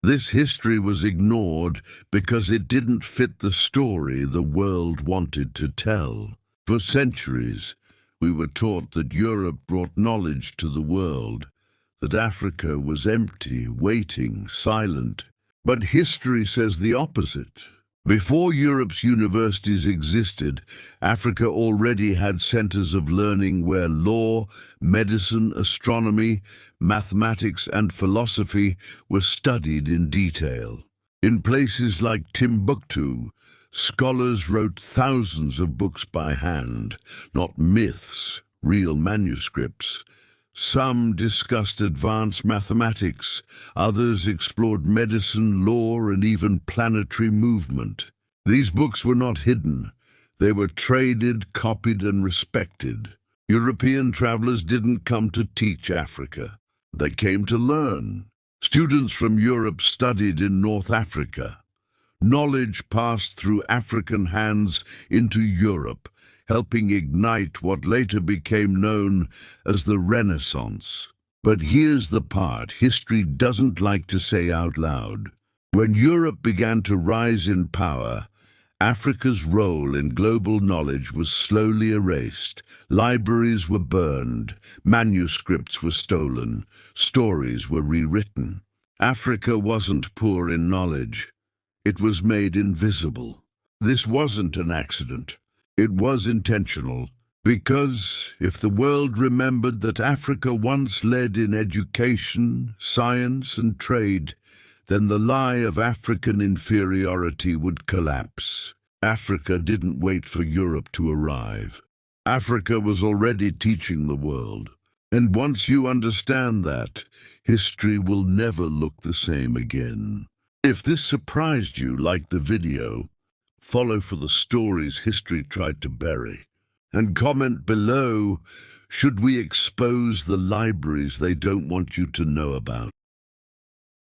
This history was ignored because it didn't fit the story the world wanted to tell. For centuries, we were taught that Europe brought knowledge to the world, that Africa was empty, waiting, silent. But history says the opposite. Before Europe's universities existed, Africa already had centers of learning where law, medicine, astronomy, mathematics, and philosophy were studied in detail. In places like Timbuktu, scholars wrote thousands of books by hand, not myths, real manuscripts. Some discussed advanced mathematics, others explored medicine, law, and even planetary movement. These books were not hidden. They were traded, copied, and respected. European travelers didn't come to teach Africa. They came to learn. Students from Europe studied in North Africa. Knowledge passed through African hands into Europe, helping ignite what later became known as the Renaissance. But here's the part history doesn't like to say out loud. When Europe began to rise in power, Africa's role in global knowledge was slowly erased. Libraries were burned, manuscripts were stolen, stories were rewritten. Africa wasn't poor in knowledge. It was made invisible. This wasn't an accident. It was intentional, because if the world remembered that Africa once led in education, science, and trade, then the lie of African inferiority would collapse. Africa didn't wait for Europe to arrive. Africa was already teaching the world. And once you understand that, history will never look the same again. If this surprised you, like the video, follow for the stories history tried to bury. And comment below, should we expose the libraries they don't want you to know about?